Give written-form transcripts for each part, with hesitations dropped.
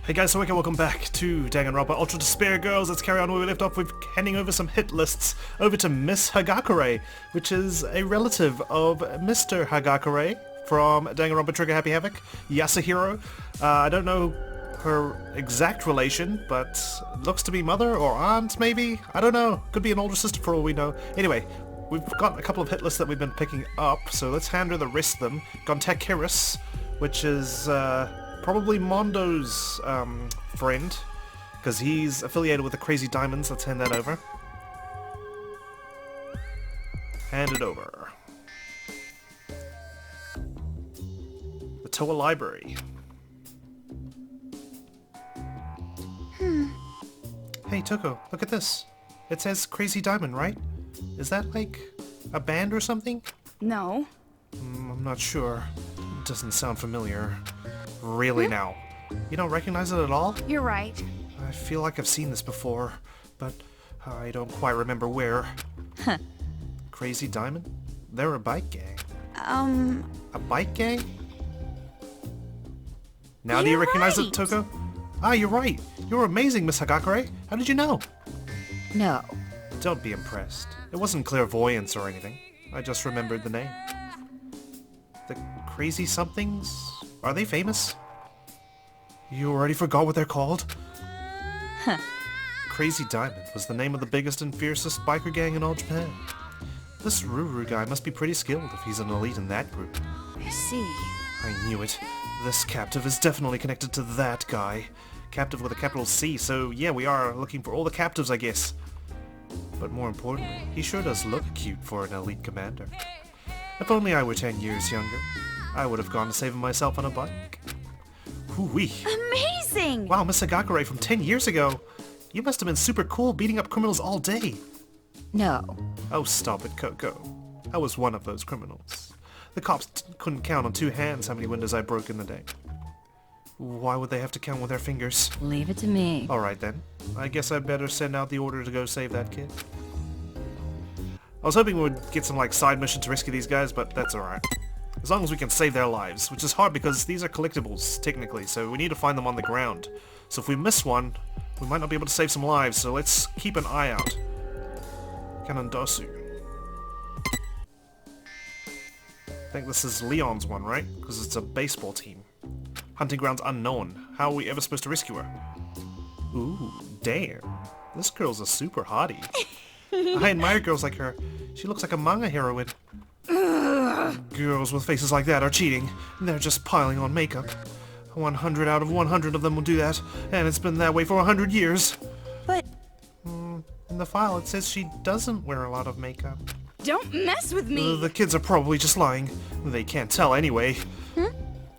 Hey guys, so welcome back to Danganronpa Ultra Despair Girls. Let's carry on where we left off with handing over some hit lists over to Miss Hagakure, which is a relative of Mr. Hagakure from Danganronpa Trigger Happy Havoc, Yasuhiro. I don't know her exact relation, but looks to be mother or aunt maybe? I don't know. Could be an older sister for all we know. Anyway, we've got a couple of hit lists that we've been picking up, so let's hand her the rest of them. Gontakiris, which is probably Mondo's friend, because he's affiliated with the Crazy Diamonds. Let's hand that over. Hand it over. The Towa Library. Hey Toko, look at this. It says Crazy Diamond, right? Is that like a band or something? No. I'm not sure. It doesn't sound familiar. Really now? You don't recognize it at all? You're right. I feel like I've seen this before, but I don't quite remember where. Huh. Crazy Diamond? They're a bike gang. A bike gang? Now do you recognize it, Toko? Ah, you're right. You're amazing, Miss Hagakure. How did you know? No. Don't be impressed. It wasn't clairvoyance or anything. I just remembered the name. The Crazy Somethings? Are they famous? You already forgot what they're called? Huh. Crazy Diamond was the name of the biggest and fiercest biker gang in all Japan. This Ruru guy must be pretty skilled if he's an elite in that group. I see. I knew it. This captive is definitely connected to that guy. Captive with a capital C, so yeah, we are looking for all the captives, I guess. But more importantly, he sure does look cute for an elite commander. If only I were 10 years younger, I would have gone to saving myself on a bike. Hoo-wee. Amazing! Wow, Miss Hagakure from 10 years ago. You must have been super cool beating up criminals all day. No. Oh, stop it, Coco. I was one of those criminals. The cops couldn't count on two hands how many windows I broke in the day. Why would they have to count with their fingers? Leave it to me. Alright then. I guess I'd better send out the order to go save that kid. I was hoping we would get some like side mission to rescue these guys, but that's alright. As long as we can save their lives, which is hard because these are collectibles, technically, so we need to find them on the ground. So if we miss one, we might not be able to save some lives, so let's keep an eye out. Kanandosu. I think this is Leon's one, right? Because it's a baseball team. Hunting grounds unknown. How are we ever supposed to rescue her? Ooh, damn. This girl's a super hottie. I admire girls like her. She looks like a manga heroine. Girls with faces like that are cheating. They're just piling on makeup. 100 out of 100 of them will do that, and it's been that way for 100 years. But... In the file it says she doesn't wear a lot of makeup. Don't mess with me! The kids are probably just lying. They can't tell anyway.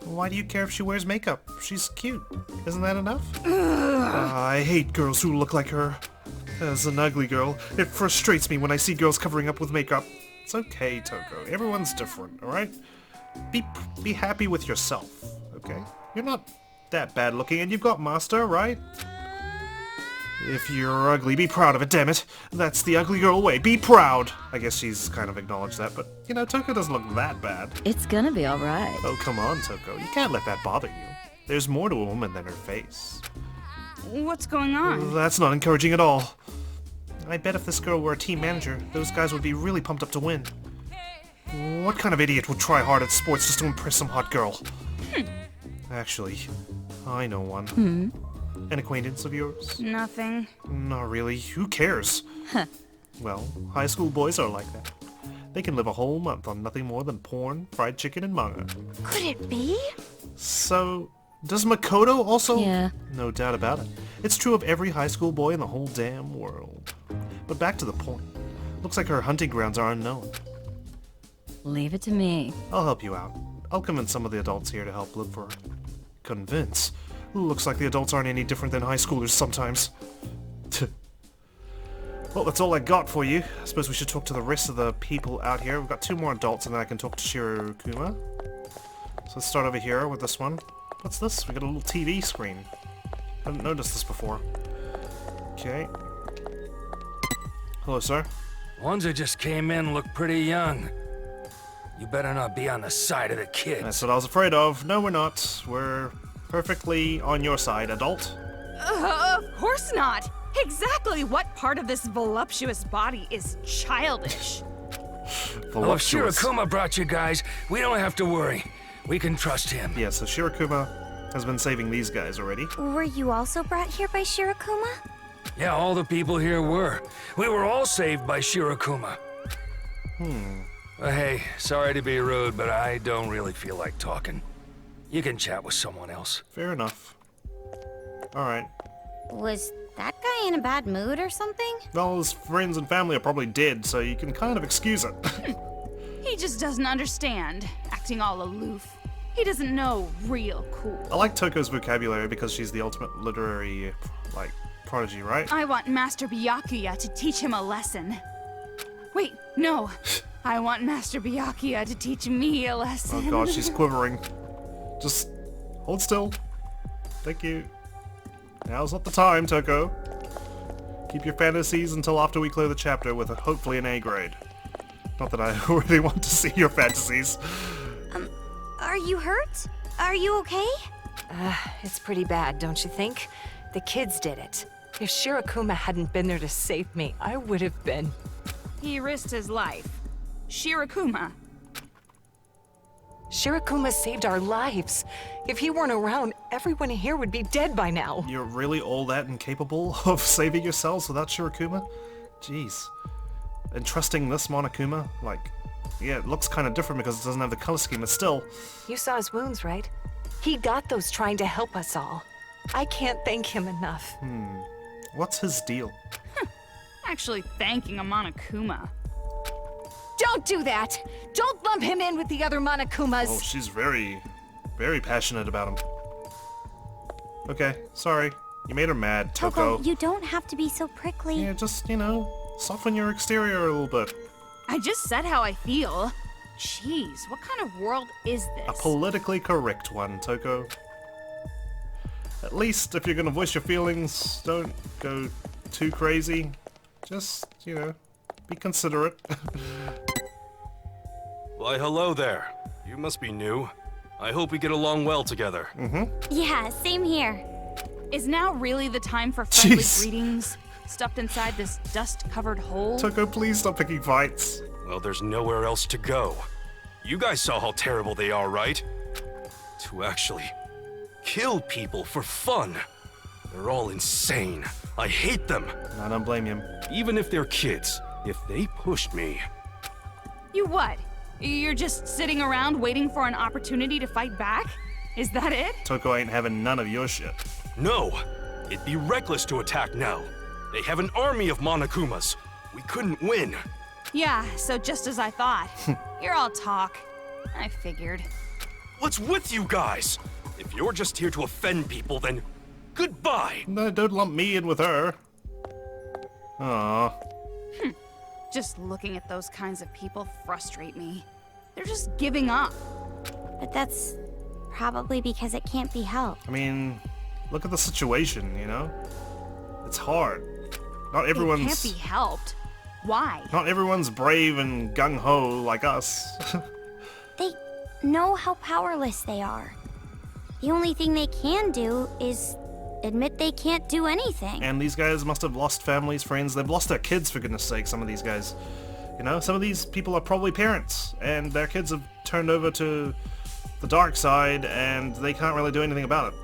Why do you care if she wears makeup? She's cute. Isn't that enough? I hate girls who look like her. As an ugly girl, it frustrates me when I see girls covering up with makeup. It's okay, Toko. Everyone's different, alright? Be happy with yourself, okay? You're not that bad looking and you've got master, right? If you're ugly, be proud of it, damn it. That's the ugly girl way. Be proud! I guess she's kind of acknowledged that, but, you know, Toko doesn't look that bad. It's gonna be alright. Oh, come on, Toko. You can't let that bother you. There's more to a woman than her face. What's going on? That's not encouraging at all. I bet if this girl were a team manager, those guys would be really pumped up to win. What kind of idiot would try hard at sports just to impress some hot girl? Actually, I know one. An acquaintance of yours? Nothing. Not really. Who cares? Well, high school boys are like that. They can live a whole month on nothing more than porn, fried chicken, and manga. Could it be? So, does Makoto also? Yeah. No doubt about it. It's true of every high school boy in the whole damn world. But back to the point. Looks like her hunting grounds are unknown. Leave it to me. I'll help you out. I'll convince some of the adults here to help look for her. Convince? Looks like the adults aren't any different than high schoolers sometimes. Well, that's all I got for you. I suppose we should talk to the rest of the people out here. We've got two more adults and then I can talk to Shirokuma. So let's start over here with this one. What's this? We got a little TV screen. I haven't noticed this before. Okay. Hello, sir. Ones that just came in look pretty young. You better not be on the side of the kids. That's what I was afraid of. No, we're not. We're Perfectly on your side, adult. Of course not. Exactly what part of this voluptuous body is childish? Oh, if Shirakuma brought you guys, we don't have to worry. We can trust him. Yeah, so Shirakuma has been saving these guys already. Were you also brought here by Shirakuma? Yeah, all the people here were. We were all saved by Shirakuma. Hey, sorry to be rude, but I don't really feel like talking. You can chat with someone else. Fair enough. Alright. Was that guy in a bad mood or something? Well, his friends and family are probably dead, so you can kind of excuse it. He just doesn't understand, acting all aloof. He doesn't know real cool. I like Toko's vocabulary because she's the ultimate literary, like, prodigy, right? I want Master Byakuya to teach him a lesson. Wait, no. I want Master Byakuya to teach me a lesson. Oh god, she's quivering. Just hold still. Thank you. Now's not the time, Toko. Keep your fantasies until after we clear the chapter with hopefully an A grade. Not that I really want to see your fantasies. Are you hurt? Are you okay? It's pretty bad, don't you think? The kids did it. If Shirakuma hadn't been there to save me, I would have been. He risked his life. Shirakuma. Shirakuma saved our lives. If he weren't around, everyone here would be dead by now. You're really all that incapable of saving yourselves without Shirakuma? Jeez. And trusting this Monokuma? Like, yeah, it looks kind of different because it doesn't have the color scheme, but still. You saw his wounds, right? He got those trying to help us all. I can't thank him enough. What's his deal? Actually thanking a Monokuma. Don't do that! Don't lump him in with the other Monokumas! Oh, she's very, very passionate about him. Okay, sorry. You made her mad, Toko. Toko, you don't have to be so prickly. Yeah, just, you know, soften your exterior a little bit. I just said how I feel. Jeez, what kind of world is A this? politically correct one, Toko. At least, if you're gonna voice your feelings, don't go too crazy. Just, you know, be considerate. Why, hello there. You must be new. I hope we get along well together. Yeah, same here. Is now really the time for friendly Jeez. greetings? Stuffed inside this dust-covered hole? Toko, please stop picking fights. Well, there's nowhere else to go. You guys saw how terrible they are, right? To actually kill people for fun. They're all insane. I hate them. I don't blame you. Even if they're kids, if they pushed me. You what? You're just sitting around waiting for an opportunity to fight back? Is that it? Toko ain't having none of your shit. No, it'd be reckless to attack now. They have an army of Monokumas. We couldn't win. Yeah, so just as I thought. You're all talk. I figured. What's with you guys? If you're just here to offend people, then goodbye. No, don't lump me in with her. Aww. Just looking at those kinds of people frustrate me. They're just giving up. But that's probably because it can't be helped. I mean, look at the situation, you know? It's hard. Not everyone's... It can't be helped. Why? Not everyone's brave and gung-ho like us. They know how powerless they are. The only thing they can do is admit they can't do anything. And these guys must have lost families, friends. They've lost their kids, for goodness sake, some of these guys. You know, some of these people are probably parents, and their kids have turned over to the dark side, and they can't really do anything about it.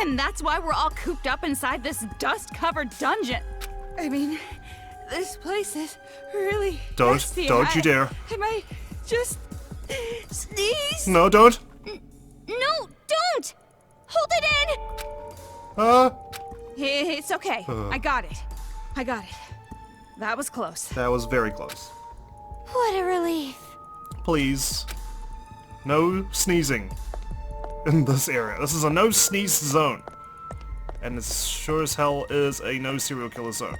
And that's why we're all cooped up inside this dust-covered dungeon. I mean, this place is really nasty. Don't you dare. I might just sneeze. No, don't. No, don't! Hold it in! It's okay. I got it. That was close. That was very close. What a relief. Please. No sneezing in this area. This is a no sneeze zone. And it sure as hell is a no serial killer zone.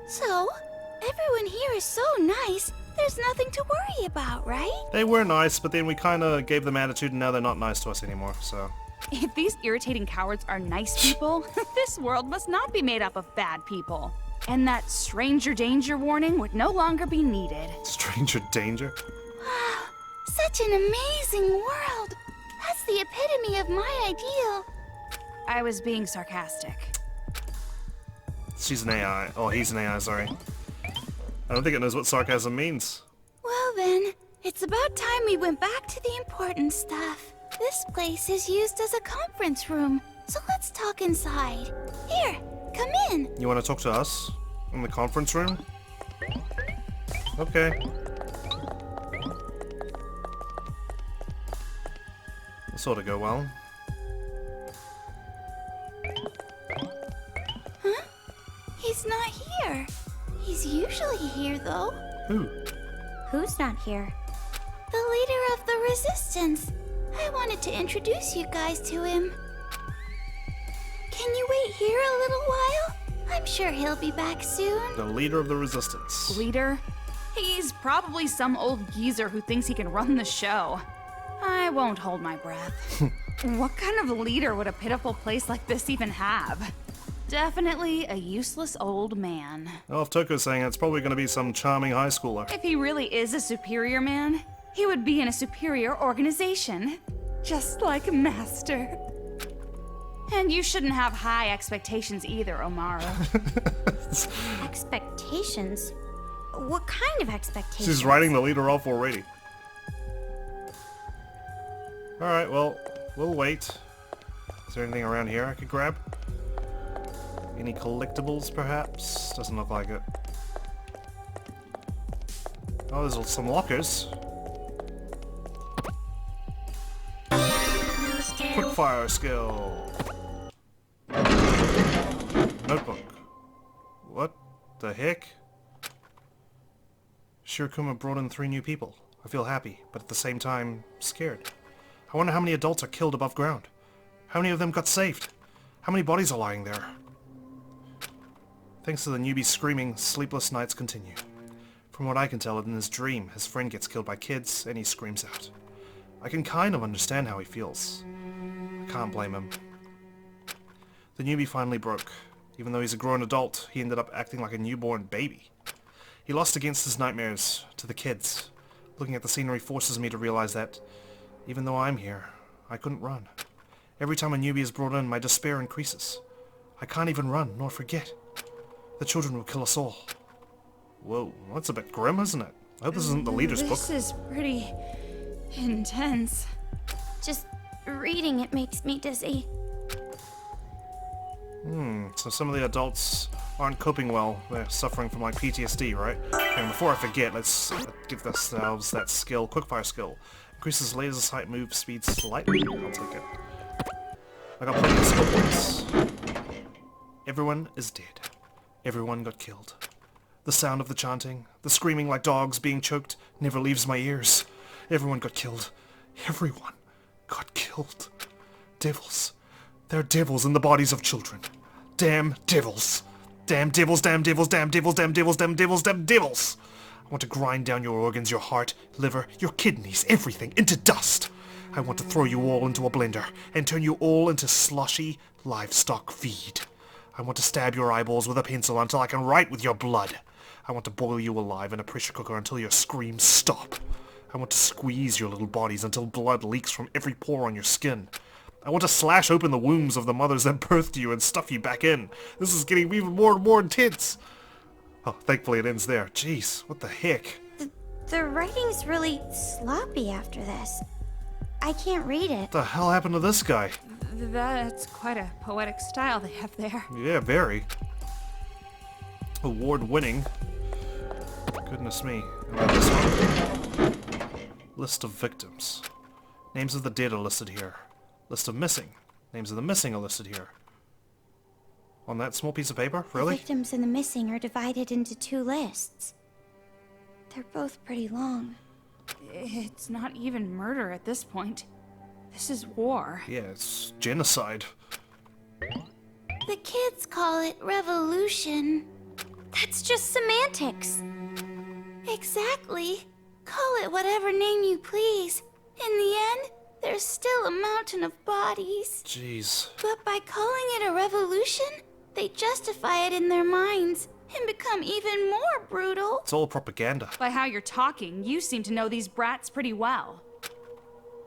So, everyone here is so nice, there's nothing to worry about, right? They were nice, but then we kinda gave them attitude and now they're not nice to us anymore, so... If these irritating cowards are nice people, this world must not be made up of bad people. And that stranger danger warning would no longer be needed. Stranger danger? Such an amazing world. That's the epitome of my ideal. I was being sarcastic. She's an AI. Oh, he's an AI, sorry. I don't think it knows what sarcasm means. Well then, it's about time we went back to the important stuff. This place is used as a conference room, so let's talk inside. Here, come in. You want to talk to us? In the conference room? Okay. This ought to go well. Huh? He's not here. He's usually here, though. Who? Who's not here? The leader of the Resistance. I wanted to introduce you guys to him. Can you wait here a little while? I'm sure he'll be back soon. The leader of the Resistance. Leader? He's probably some old geezer who thinks he can run the show. I won't hold my breath. What kind of leader would a pitiful place like this even have? Definitely a useless old man. Oh, if Toko's saying it's probably going to be some charming high schooler. If he really is a superior man, he would be in a superior organization. Just like Master. And you shouldn't have high expectations either, Omaru. Expectations? What kind of expectations? She's writing the leader off already. Alright, well, we'll wait. Is there anything around here I could grab? Any collectibles, perhaps? Doesn't look like it. Oh, there's some lockers. Quickfire skill. Notebook. What the heck? Shirokuma brought in 3 new people. I feel happy, but at the same time, scared. I wonder how many adults are killed above ground. How many of them got saved? How many bodies are lying there? Thanks to the newbie screaming, sleepless nights continue. From what I can tell, in his dream, his friend gets killed by kids, and he screams out. I can kind of understand how he feels. I can't blame him. The newbie finally broke. Even though he's a grown adult, he ended up acting like a newborn baby. He lost against his nightmares to the kids. Looking at the scenery forces me to realize that, even though I'm here, I couldn't run. Every time a newbie is brought in, my despair increases. I can't even run, nor forget. The children will kill us all. Whoa, that's a bit grim, isn't it? I hope this isn't the leader's book. This is pretty intense. Just reading it makes me dizzy. So some of the adults aren't coping well. They're suffering from like PTSD, right? And before I forget, let's give ourselves that skill, quickfire skill. Increases laser sight move speed slightly. I'll take it. I got plenty of skill points. Everyone is dead. Everyone got killed. The sound of the chanting, the screaming like dogs being choked, never leaves my ears. Everyone got killed. Everyone got killed. Devils. They're devils in the bodies of children. Damn devils. Damn devils, damn devils, damn devils, damn devils, damn devils, damn devils. I want to grind down your organs, your heart, liver, your kidneys, everything, into dust. I want to throw you all into a blender and turn you all into slushy livestock feed. I want to stab your eyeballs with a pencil until I can write with your blood. I want to boil you alive in a pressure cooker until your screams stop. I want to squeeze your little bodies until blood leaks from every pore on your skin. I want to slash open the wombs of the mothers that birthed you and stuff you back in. This is getting even more and more intense. Oh, thankfully it ends there. Jeez, what the heck? The writing's really sloppy after this. I can't read it. What the hell happened to this guy? That's quite a poetic style they have there. Yeah, very. Award-winning. Goodness me. And then this one. List of victims. Names of the dead are listed here. List of missing. Names of the missing are listed here. On that small piece of paper? Really? The victims and the missing are divided into 2 lists. They're both pretty long. It's not even murder at this point. This is war. Yeah, it's genocide. The kids call it revolution. That's just semantics. Exactly. Call it whatever name you please. In the end, there's still a mountain of bodies. Jeez. But by calling it a revolution, they justify it in their minds and become even more brutal. It's all propaganda. By how you're talking, you seem to know these brats pretty well.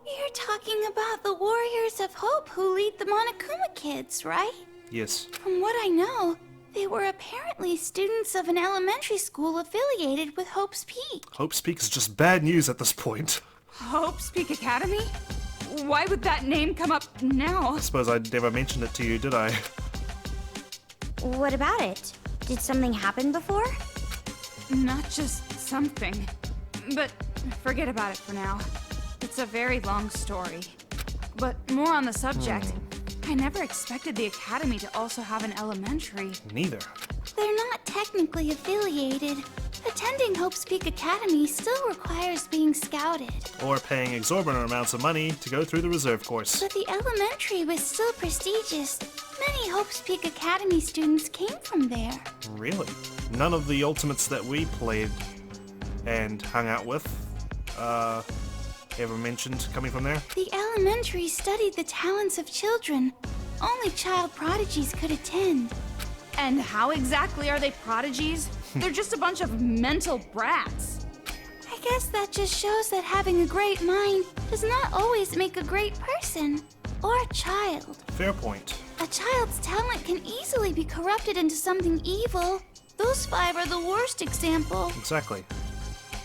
You're talking about the Warriors of Hope who lead the Monokuma Kids, right? Yes. From what I know, they were apparently students of an elementary school affiliated with Hope's Peak. Hope's Peak is just bad news at this point. Hope's Peak Academy? Why would that name come up now? I suppose I never mentioned it to you, did I? What about it? Did something happen before? Not just something. But forget about it for now. It's a very long story. But more on the subject. I never expected the academy to also have an elementary. Neither. They're not technically affiliated. Attending Hope's Peak Academy still requires being scouted. Or paying exorbitant amounts of money to go through the reserve course. But the elementary was still prestigious. Many Hope's Peak Academy students came from there. Really? None of the Ultimates that we played and hung out with, ever mentioned coming from there? The elementary studied the talents of children. Only child prodigies could attend. And how exactly are they prodigies? They're just a bunch of mental brats. I guess that just shows that having a great mind does not always make a great person. Or a child. Fair point. A child's talent can easily be corrupted into something evil. Those 5 are the worst example. Exactly.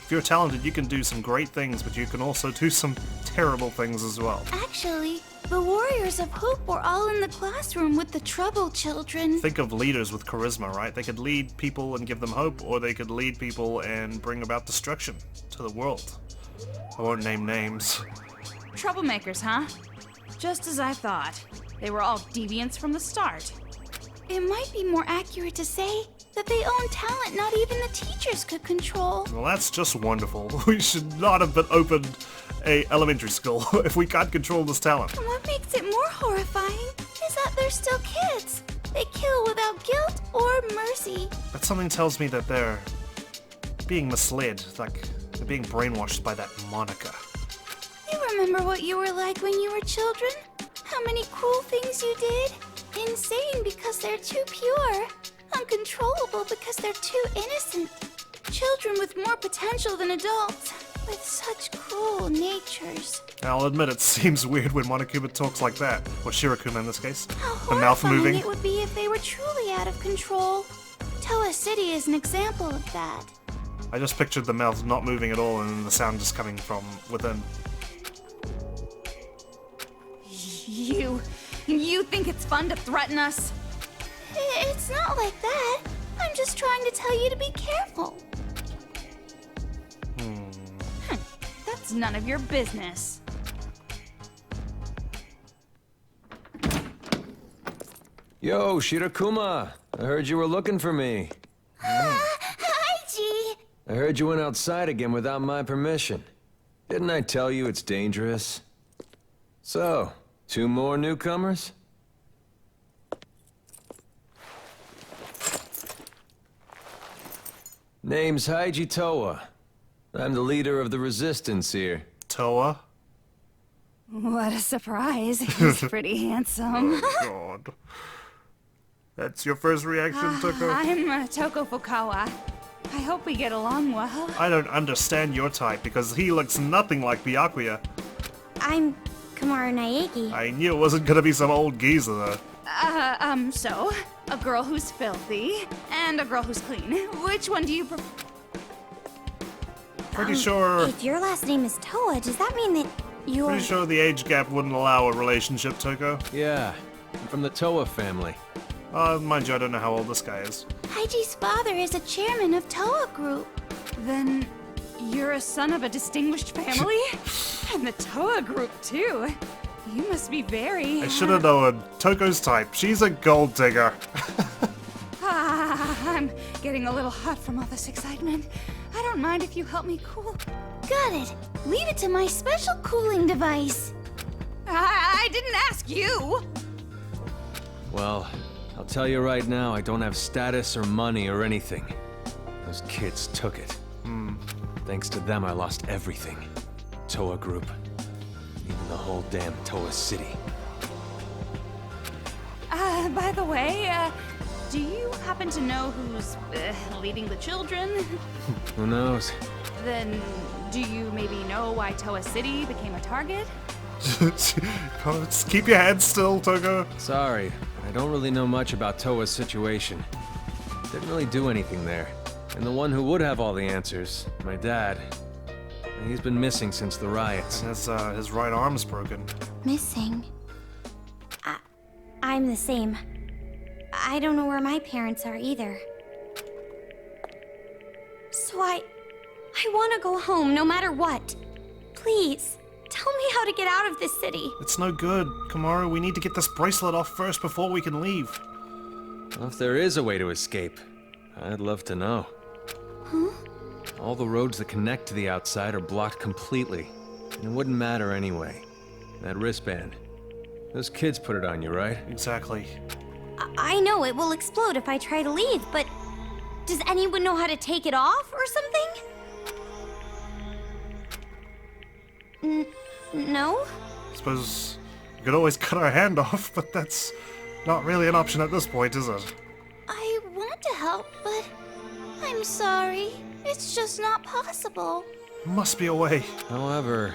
If you're talented, you can do some great things, but you can also do some terrible things as well. Actually, the Warriors of Hope were all in the classroom with the troubled children. Think of leaders with charisma, right? They could lead people and give them hope, or they could lead people and bring about destruction to the world. I won't name names. Troublemakers, huh? Just as I thought. They were all deviants from the start. It might be more accurate to say that they own talent not even the teachers could control. Well, that's just wonderful. We should not have been opened a elementary school if we can't control this talent. And what makes it more horrifying is that they're still kids. They kill without guilt or mercy. But something tells me that they're being misled, like they're being brainwashed by that Monaca. You remember what you were like when you were children? How many cruel things you did? Insane because they're too pure. Uncontrollable because they're too innocent. Children with more potential than adults, with such cruel natures. I'll admit it seems weird when Monokuma talks like that, or Shirakuma in this case. How The mouth horrifying moving. it would be if they were truly out of control. Towa City is an example of that. I just pictured the mouth not moving at all and then the sound just coming from within. You think it's fun to threaten us? It's not like that. I'm just trying to tell you to be careful. That's none of your business. Yo, Shirakuma! I heard you were looking for me. Hi, G. I heard you went outside again without my permission. Didn't I tell you it's dangerous? So, 2 more newcomers? Name's Haiji Towa. I'm the leader of the resistance here. Towa? What a surprise. He's pretty handsome. God. That's your first reaction, Toko? I'm Toko Fukawa. I hope we get along well. I don't understand your type because he looks nothing like Byakuya. I'm Komaru Naegi. I knew it wasn't gonna be some old geezer though. So, a girl who's filthy and a girl who's clean. Which one do you prefer? Pretty sure If your last name is Towa, does that mean that you're... pretty sure the age gap wouldn't allow a relationship, Toko. Yeah, I'm from the Towa family. Mind you, I don't know how old this guy is. Haiji's father is a chairman of Towa Group. Then you're a son of a distinguished family? And the Towa group, too. You must be very... I should have known. Toko's type. She's a gold digger. I'm getting a little hot from all this excitement. I don't mind if you help me cool. Got it. Leave it to my special cooling device. I didn't ask you! Well, I'll tell you right now, I don't have status or money or anything. Those kids took it. Thanks to them, I lost everything. Towa Group. Even the whole damn Towa City. By the way, Do you happen to know who's leading the children? Who knows? Then, do you maybe know why Towa City became a target? Just keep your head still, Toko. Sorry, I don't really know much about Towa's situation. Didn't really do anything there. And the one who would have all the answers, my dad, he's been missing since the riots. And his right arm's broken. Missing. I'm the same. I don't know where my parents are either. So I want to go home no matter what. Please, tell me how to get out of this city. It's no good, Komaru. We need to get this bracelet off first before we can leave. Well, if there is a way to escape, I'd love to know. Huh? All the roads that connect to the outside are blocked completely. And it wouldn't matter anyway. That wristband. Those kids put it on you, right? Exactly. I know it will explode if I try to leave, but does anyone know how to take it off or something? No? Suppose you could always cut our hand off, but that's not really an option at this point, is it? I want to help, but I'm sorry. It's just not possible. Must be a way. However,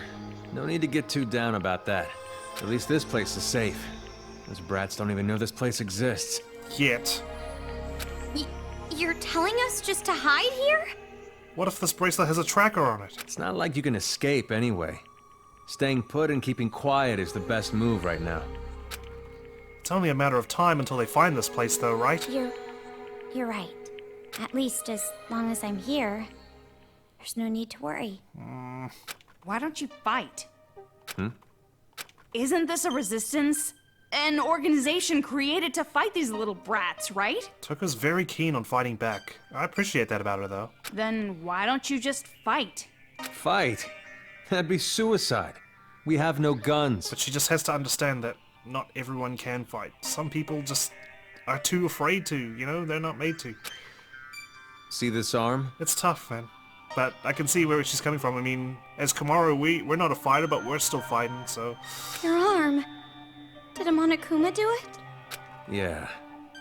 no need to get too down about that. At least this place is safe. Those brats don't even know this place exists. Yet. You're telling us just to hide here? What if this bracelet has a tracker on it? It's not like you can escape anyway. Staying put and keeping quiet is the best move right now. It's only a matter of time until they find this place, though, right? You're right. At least as long as I'm here, there's no need to worry. Why don't you fight? Isn't this a resistance? An organization created to fight these little brats, right? Toko's very keen on fighting back. I appreciate that about her, though. Then why don't you just fight? Fight? That'd be suicide. We have no guns. But she just has to understand that not everyone can fight. Some people just are too afraid to, you know? They're not made to. See this arm? It's tough, man. But I can see where she's coming from. I mean, as Komaru, we're not a fighter, but we're still fighting, so... Your arm. Did a Monokuma do it? Yeah.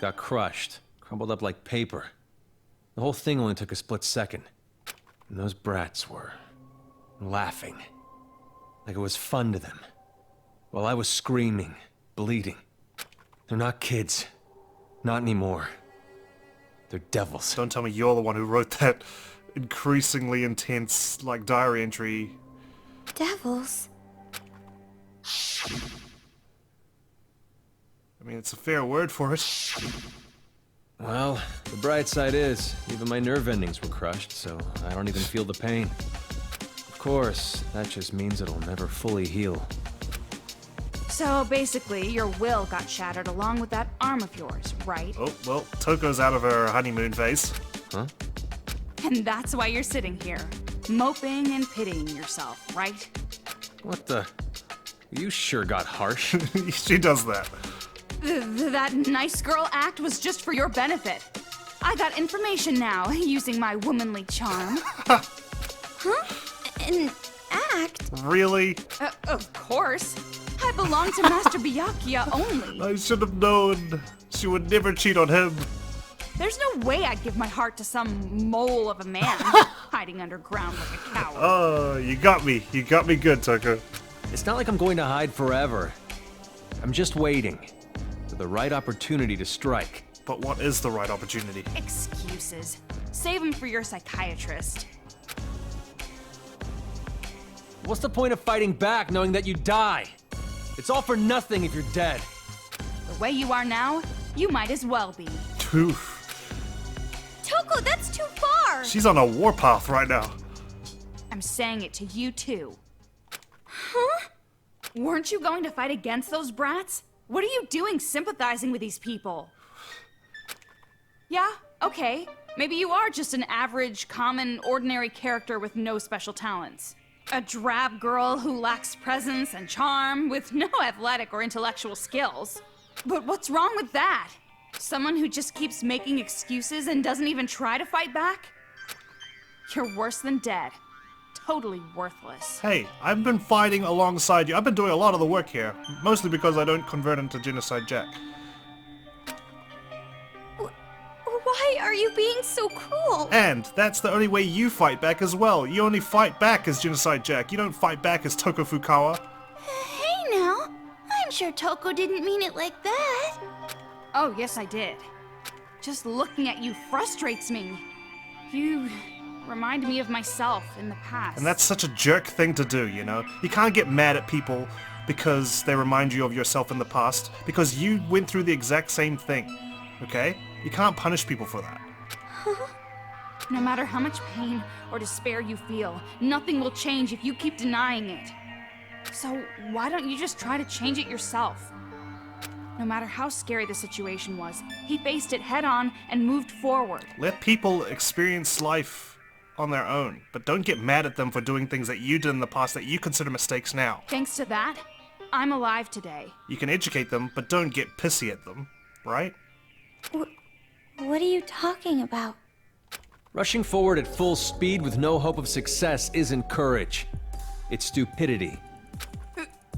Got crushed. Crumbled up like paper. The whole thing only took a split second. And those brats were... laughing. Like it was fun to them. While I was screaming, bleeding. They're not kids. Not anymore. They're devils. Don't tell me you're the one who wrote that increasingly intense, like, diary entry. Devils? I mean, it's a fair word for it. Well, the bright side is, even my nerve endings were crushed, so I don't even feel the pain. Of course, that just means it'll never fully heal. So basically, your will got shattered along with that arm of yours, right? Oh, well, Toko's out of her honeymoon phase. Huh? And that's why you're sitting here, moping and pitying yourself, right? What the... You sure got harsh. She does that. That nice girl act was just for your benefit. I got information now, using my womanly charm. Huh? An act? Really? Of course. I belong to Master Byakuya only. I should have known. She would never cheat on him. There's no way I'd give my heart to some mole of a man hiding underground like a coward. Oh, you got me. You got me good, Toko. It's not like I'm going to hide forever. I'm just waiting for the right opportunity to strike. But what is the right opportunity? Excuses. Save them for your psychiatrist. What's the point of fighting back knowing that you die? It's all for nothing if you're dead. The way you are now, you might as well be. Oof. Toko, that's too far! She's on a warpath right now. I'm saying it to you too. Huh? Weren't you going to fight against those brats? What are you doing sympathizing with these people? Yeah, okay. Maybe you are just an average, common, ordinary character with no special talents. A drab girl who lacks presence and charm with no athletic or intellectual skills. But what's wrong with that? Someone who just keeps making excuses and doesn't even try to fight back? You're worse than dead. Totally worthless. Hey, I've been fighting alongside you. I've been doing a lot of the work here. Mostly because I don't convert into Genocide Jack. Why are you being so cruel? And that's the only way you fight back as well. You only fight back as Genocide Jack. You don't fight back as Toko Fukawa. Hey now, I'm sure Toko didn't mean it like that. Oh, yes I did. Just looking at you frustrates me. You remind me of myself in the past. And that's such a jerk thing to do, you know? You can't get mad at people because they remind you of yourself in the past, because you went through the exact same thing, okay? You can't punish people for that. No matter how much pain or despair you feel, nothing will change if you keep denying it. So why don't you just try to change it yourself? No matter how scary the situation was, he faced it head on and moved forward. Let people experience life on their own, but don't get mad at them for doing things that you did in the past that you consider mistakes now. Thanks to that, I'm alive today. You can educate them, but don't get pissy at them, right? What are you talking about? Rushing forward at full speed with no hope of success isn't courage. It's stupidity.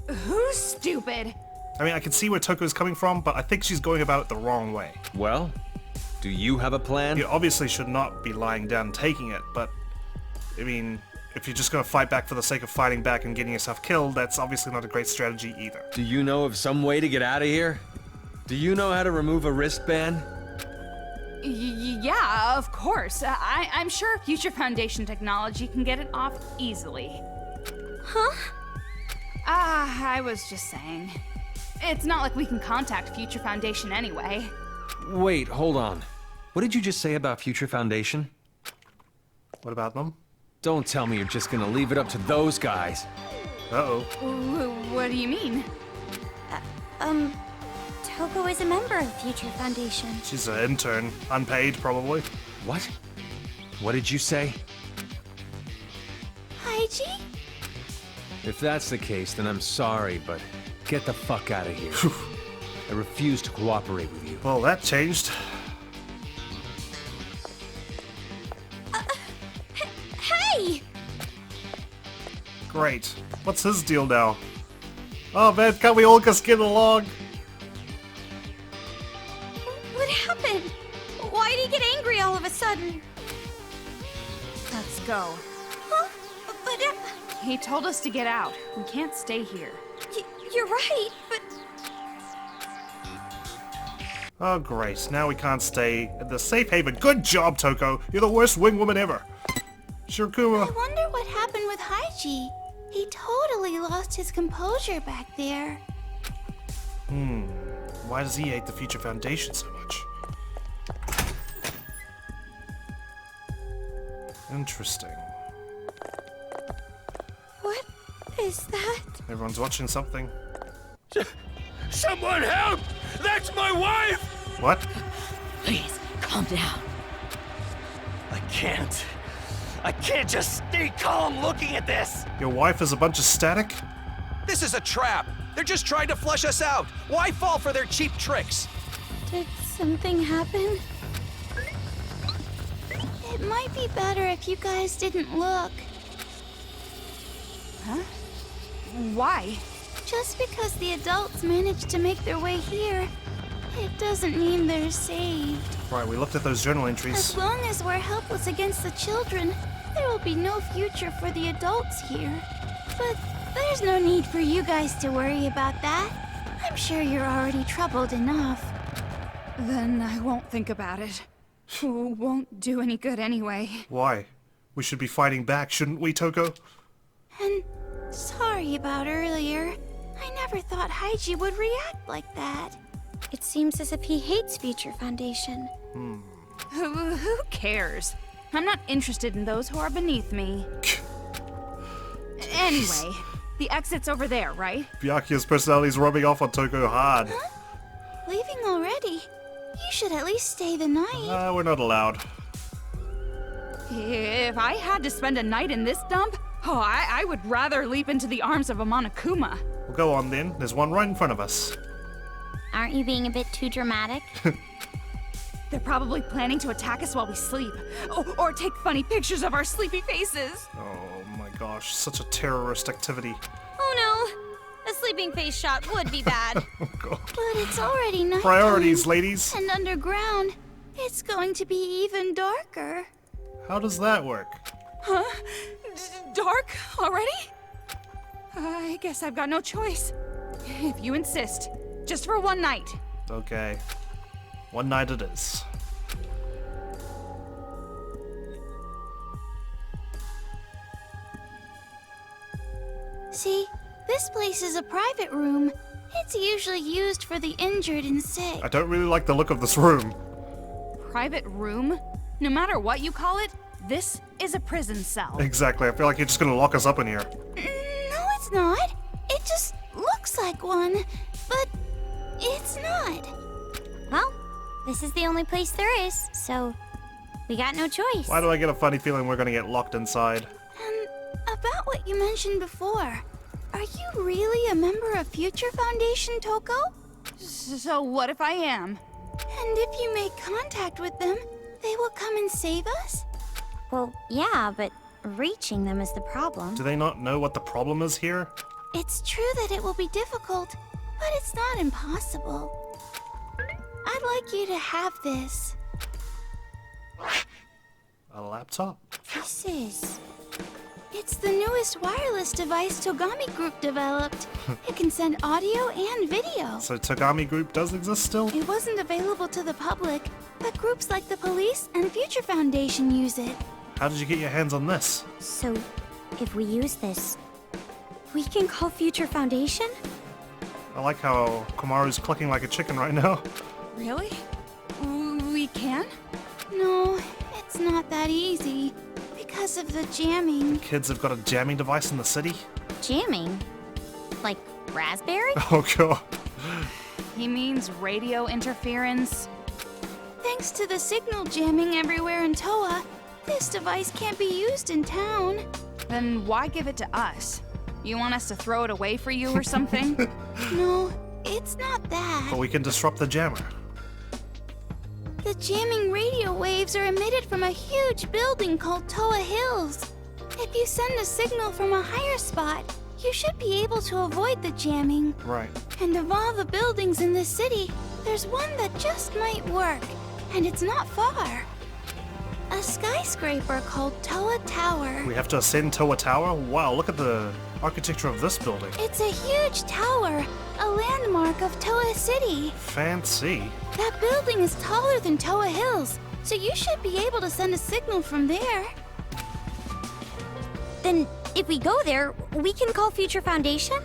Who's stupid? I mean, I can see where Toko's coming from, but I think she's going about it the wrong way. Well, do you have a plan? You obviously should not be lying down and taking it, but, I mean, if you're just gonna fight back for the sake of fighting back and getting yourself killed, that's obviously not a great strategy either. Do you know of some way to get out of here? Do you know how to remove a wristband? Yeah, of course. I'm sure Future Foundation technology can get it off easily. Huh? I was just saying. It's not like we can contact Future Foundation anyway. Wait, hold on. What did you just say about Future Foundation? What about them? Don't tell me you're just gonna leave it up to those guys. Uh-oh. What do you mean? Toko is a member of Future Foundation. She's an intern. Unpaid, probably. What? What did you say? Haiji? If that's the case, then I'm sorry, but get the fuck out of here. I refuse to cooperate with you. Well, that changed. Hey! Great. What's his deal now? Oh man, can't we all just get along? What happened? Why did he get angry all of a sudden? Let's go. Huh? But, He told us to get out. We can't stay here. you're right, but... Oh great, now we can't stay at the safe haven. Good job, Toko! You're the worst wing woman ever! Shirokuma. I wonder what happened with Haiji. He totally lost his composure back there. Why does he hate the Future Foundation so much? Interesting. What is that? Everyone's watching something. Someone help! That's my wife! What? Please, calm down. I can't just stay calm looking at this! Your wife is a bunch of static? This is a trap. They're just trying to flush us out. Why fall for their cheap tricks? Did something happen? It might be better if you guys didn't look. Huh? Why? Just because the adults managed to make their way here, it doesn't mean they're saved. Right, we looked at those journal As entries. long as we're helpless against the children, there will be no future for the adults here. But there's no need for you guys to worry about that. I'm sure you're already troubled enough. Then I won't think about it. Won't do any good anyway. Why? We should be fighting back, shouldn't we, Toko? And sorry about earlier. I never thought Haiji would react like that. It seems as if he hates Future Foundation. Who cares? I'm not interested in those who are beneath me. Anyway, the exit's over there, right? Byakuya's personality's rubbing off on Toko hard. Leaving already? You should at least stay the night. We're not allowed. If I had to spend a night in this dump, I would rather leap into the arms of a Monokuma. Well, go on then. There's one right in front of us. Aren't you being a bit too dramatic? They're probably planning to attack us while we sleep. Or take funny pictures of our sleepy faces. Oh my gosh, such a terrorist activity. Oh no! A sleeping face shot would be bad. Oh god. But it's already night. Priorities, ladies. And underground. it's going to be even darker. How does that work? Huh? Dark already? I guess I've got no choice. If you insist. Just for one night. Okay. One night it is. See, this place is a private room. It's usually used for the injured and sick. I don't really like the look of this room. Private room? No matter what you call it, this is a prison cell. Exactly. I feel like you're just gonna lock us up in here. No, it's not. It just looks like one, but it's not. Well, this is the only place there is, so we got no choice. Why do I get a funny feeling we're gonna get locked inside? And about what you mentioned before, are you really a member of Future Foundation, Toko? So what if I am? And if you make contact with them, they will come and save us? Well, yeah, but reaching them is the problem. Do they not know what the problem is here? It's true that it will be difficult, but it's not impossible. I'd like you to have this. A laptop? It's the newest wireless device Togami Group developed. It can send audio and video. So Togami Group does exist still? It wasn't available to the public, but groups like the police and Future Foundation use it. How did you get your hands on this? So, if we use this, we can call Future Foundation? I like how Komaru's clucking like a chicken right now. Really? We can? No, it's not that easy. Because of the jamming. Kids have got a jamming device in the city? Jamming? Like raspberry? Oh god. He means radio interference. Thanks to the signal jamming everywhere in Towa, this device can't be used in town. Then why give it to us? You want us to throw it away for you or something? No, it's not that. But we can disrupt the jammer. The jamming radio waves are emitted from a huge building called Towa Hills. If you send a signal from a higher spot, you should be able to avoid the jamming. Right. And of all the buildings in this city, there's one that just might work, and it's not far. A skyscraper called Towa Tower. We have to ascend Towa Tower? Wow, look at the architecture of this building. It's a huge tower, a landmark of Towa City. Fancy. That building is taller than Towa Hills, so you should be able to send a signal from there. Then, if we go there, we can call Future Foundation?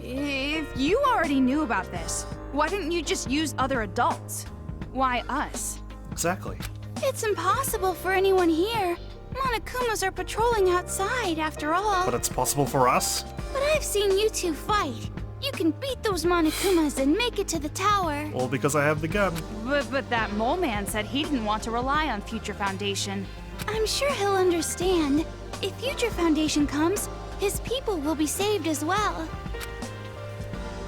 If you already knew about this, why didn't you just use other adults? Why us? Exactly. It's impossible for anyone here. Monokumas are patrolling outside, after all. But it's possible for us? But I've seen you two fight. You can beat those Monokumas and make it to the tower. All because I have the gun. But that mole man said he didn't want to rely on Future Foundation. I'm sure he'll understand. If Future Foundation comes, his people will be saved as well.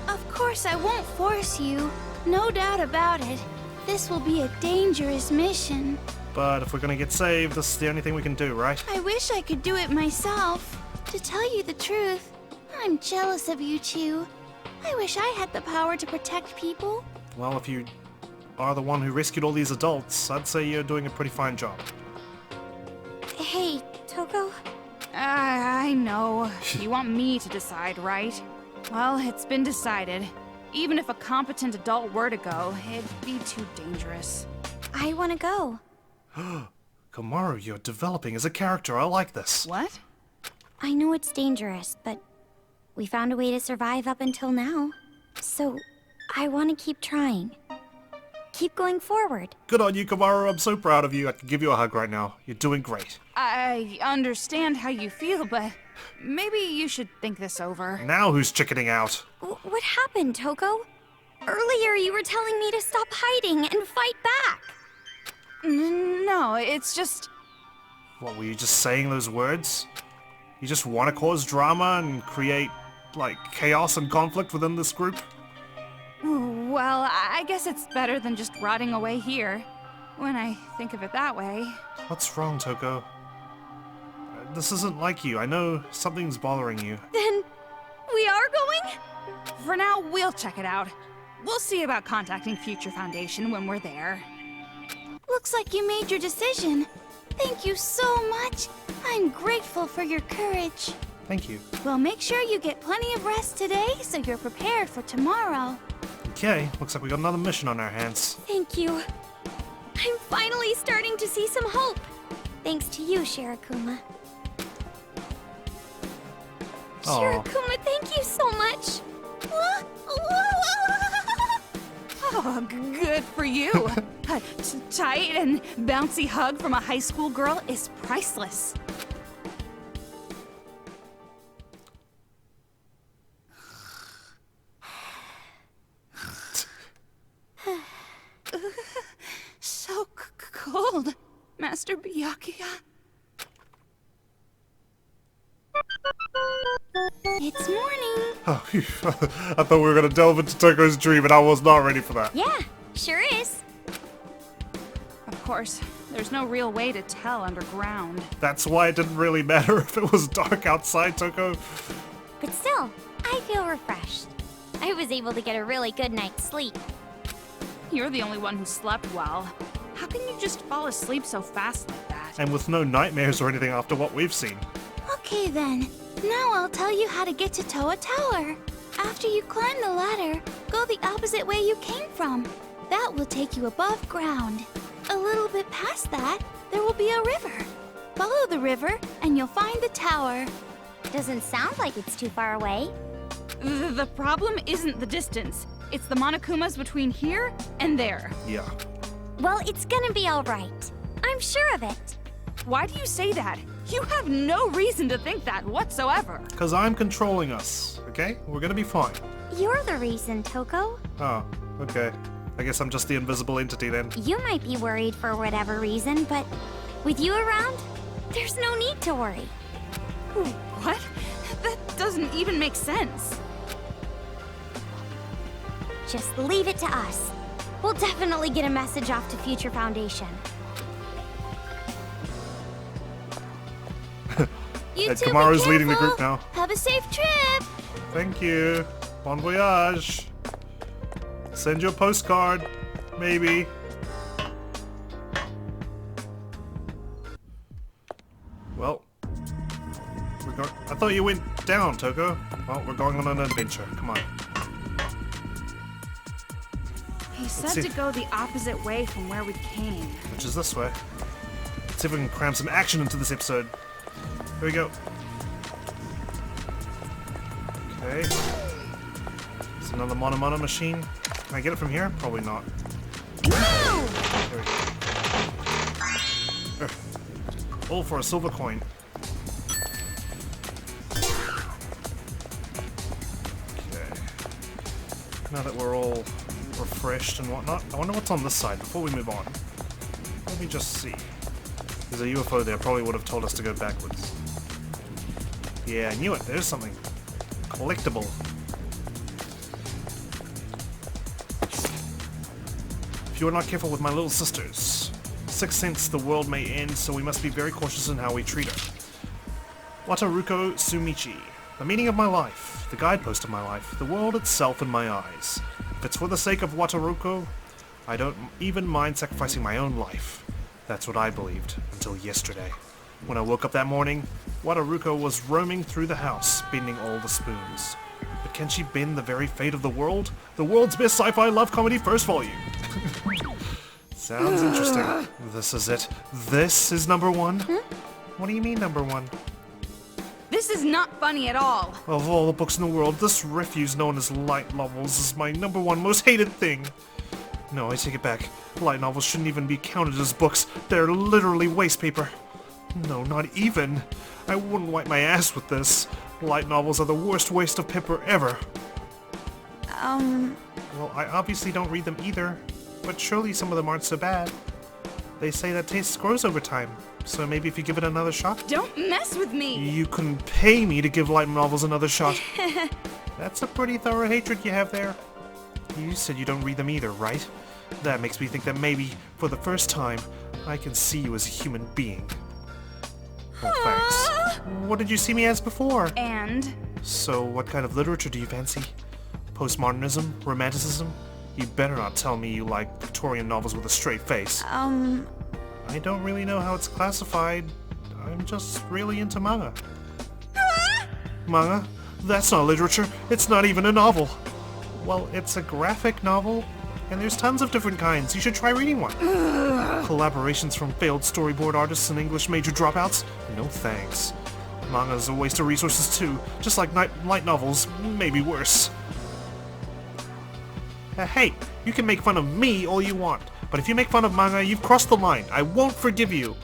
Of course, I won't force you. No doubt about it. This will be a dangerous mission. But if we're gonna get saved, this is the only thing we can do, right? I wish I could do it myself. To tell you the truth, I'm jealous of you two. I wish I had the power to protect people. Well, if you are the one who rescued all these adults, I'd say you're doing a pretty fine job. Hey, Toko? I know. You want me to decide, right? Well, it's been decided. Even if a competent adult were to go, it'd be too dangerous. I want to go. Komaru, you're developing as a character. I like this. What? I know it's dangerous, but we found a way to survive up until now. So, I want to keep trying. Keep going forward. Good on you, Komaru. I'm so proud of you. I can give you a hug right now. You're doing great. I understand how you feel, but maybe you should think this over. Now who's chickening out? What happened, Toko? Earlier you were telling me to stop hiding and fight back. No, it's just... What, were you just saying those words? You just want to cause drama and create, like, chaos and conflict within this group? Well, I guess it's better than just rotting away here. When I think of it that way. What's wrong, Toko? This isn't like you. I know something's bothering you. Then, we are going? For now, we'll check it out. We'll see about contacting Future Foundation when we're there. Looks like you made your decision. Thank you so much. I'm grateful for your courage. Thank you. Well, make sure you get plenty of rest today so you're prepared for tomorrow. Okay, looks like we got another mission on our hands. Thank you. I'm finally starting to see some hope. Thanks to you, Shirakuma. Aw. Shirakuma, thank you so much. Oh, good for you. A tight and bouncy hug from a high school girl is priceless. So cold, Master Byakuya. It's morning. Oh, phew. I thought we were gonna delve into Toko's dream, and I was not ready for that. Yeah, sure is. Of course, there's no real way to tell underground. That's why it didn't really matter if it was dark outside, Toko. But still, I feel refreshed. I was able to get a really good night's sleep. You're the only one who slept well. How can you just fall asleep so fast like that? And with no nightmares or anything after what we've seen. Okay then. Now I'll tell you how to get to Towa Tower. After you climb the ladder, go the opposite way you came from. That will take you above ground. A little bit past that, there will be a river. Follow the river, and you'll find the tower. Doesn't sound like it's too far away. The problem isn't the distance. It's the Monokumas between here and there. Yeah. Well, it's gonna be alright. I'm sure of it. Why do you say that? You have no reason to think that whatsoever. Because I'm controlling us, okay? We're gonna be fine. You're the reason, Toko. Oh, okay. I guess I'm just the invisible entity then. You might be worried for whatever reason, but with you around, there's no need to worry. What? That doesn't even make sense. Just leave it to us. We'll definitely get a message off to Future Foundation. You And two be Komaru's leading the careful. group now. Have a safe trip. Thank you. Bon voyage. Send you a postcard. Maybe. Well. I thought you went down, Toko. Well, we're going on an adventure. Come on. He said see. to go the opposite way from where we came. Which is this way. Let's see if we can cram some action into this episode. Here we go. Okay. It's another Mono machine. Can I get it from here? Probably not. There we go. All for a silver coin. Okay. Now that we're all refreshed and whatnot, I wonder what's on this side before we move on. Let me just see. There's a UFO there, probably would have told us to go backwards. Yeah, I knew it. There's something. Collectible. If you are not careful with my little sisters, sixth sense the world may end, so we must be very cautious in how we treat her. Wataruko Sumichi. The meaning of my life, the guidepost of my life, the world itself in my eyes. If it's for the sake of Wataruko, I don't even mind sacrificing my own life. That's what I believed, until yesterday. When I woke up that morning, Wataruko was roaming through the house, bending all the spoons. But can she bend the very fate of the world? The world's best sci-fi love comedy first volume. Sounds interesting. This is it. This is number one? What do you mean number one? This is not funny at all. Of all the books in the world, this refuse known as light novels is my number one most hated thing. No, I take it back. Light novels shouldn't even be counted as books. They're literally waste paper. No, not even. I wouldn't wipe my ass with this. Light novels are the worst waste of paper ever. Well, I obviously don't read them either, but surely some of them aren't so bad. They say that taste grows over time, so maybe if you give it another shot? Don't mess with me! You couldn't pay me to give light novels another shot. That's a pretty thorough hatred you have there. You said you don't read them either, right? That makes me think that maybe, for the first time, I can see you as a human being. Well, thanks. What did you see me as before? And? So, what kind of literature do you fancy? Postmodernism? Romanticism? You better not tell me you like Victorian novels with a straight face. I don't really know how it's classified. I'm just really into manga. Manga? That's not literature. It's not even a novel. Well, it's a graphic novel, and there's tons of different kinds. You should try reading one. Collaborations from failed storyboard artists and English major dropouts? No thanks. Manga's a waste of resources too, just like light novels, maybe worse. Hey, you can make fun of me all you want, but if you make fun of manga, you've crossed the line. I won't forgive you.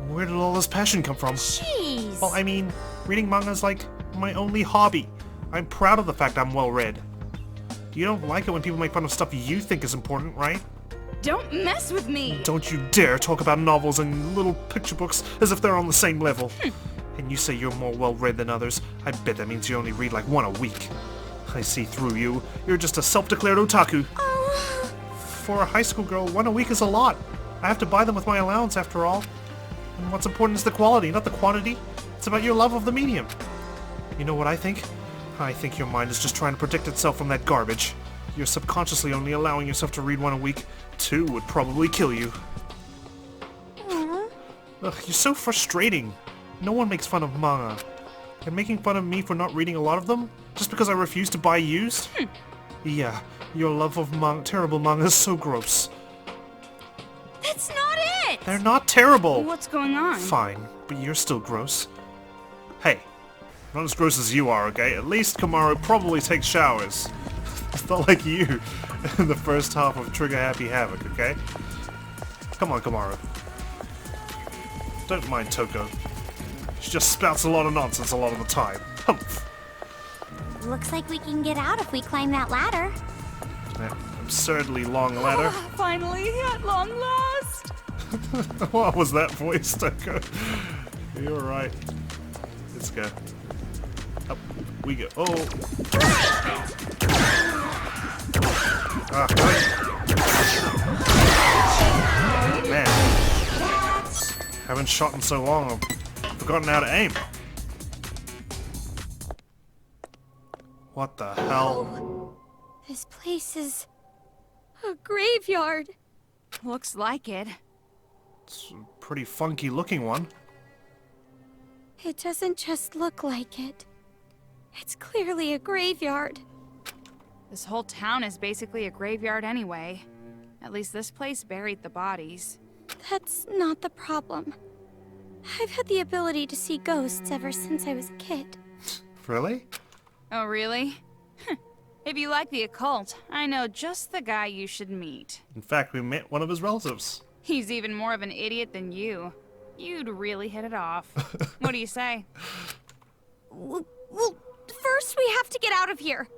Where did all this passion come from? Jeez. Well, I mean, reading manga is like my only hobby. I'm proud of the fact I'm well read. You don't like it when people make fun of stuff you think is important, right? Don't mess with me! Don't you dare talk about novels and little picture books as if they're on the same level. And you say you're more well-read than others. I bet that means you only read like one a week. I see through you. You're just a self-declared otaku. Oh. For a high school girl, one a week is a lot. I have to buy them with my allowance after all. And what's important is the quality, not the quantity. It's about your love of the medium. You know what I think? I think your mind is just trying to protect itself from that garbage. You're subconsciously only allowing yourself to read one a week. 2 would probably kill you. Ugh, you're so frustrating. No one makes fun of manga. And making fun of me for not reading a lot of them? Just because I refuse to buy used? Yeah, your love of terrible manga is so gross. That's not it! They're not terrible! What's going on? Fine, but you're still gross. Hey, not as gross as you are, okay? At least Komaru probably takes showers. It's not like you in the first half of Trigger Happy Havoc, okay? Come on, Komaru. Don't mind Toko. She just spouts a lot of nonsense a lot of the time. Humph. Looks like we can get out if we climb that ladder. That absurdly long ladder. Finally, at long last! What was that voice, Toko? You're right. Let's go. Up we go. Oh! Ah, man. Haven't shot in so long, I've forgotten how to aim. What the hell? This place is a graveyard. Looks like it. It's a pretty funky looking one. It doesn't just look like it. It's clearly a graveyard. This whole town is basically a graveyard anyway. At least this place buried the bodies. That's not the problem. I've had the ability to see ghosts ever since I was a kid. Really? Oh, really? If you like the occult, I know just the guy you should meet. In fact, we met one of his relatives. He's even more of an idiot than you. You'd really hit it off. What do you say? Well, first we have to get out of here.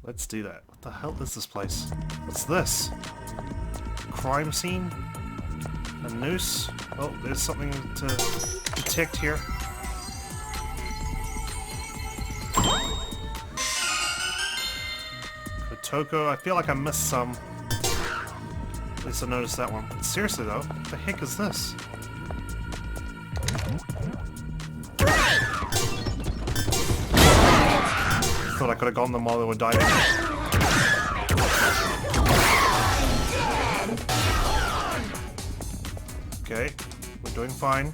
Let's do that. What the hell is this place? What's this? Crime scene? A noose? Oh, there's something to detect here. For Toko, I feel like I missed some. At least I noticed that one. Seriously though, what the heck is this? Thought I could have gotten them while they were diving. Okay, we're doing fine.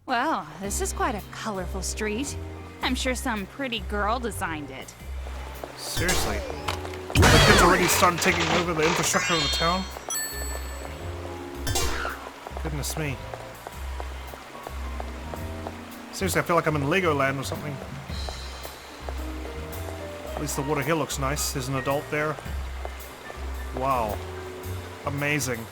Well, this is quite a colorful street. I'm sure some pretty girl designed it. Seriously. The kids already started taking over the infrastructure of the town? Goodness me. Seriously, I feel like I'm in Legoland or something. At least the water here looks nice. There's an adult there. Wow. Amazing.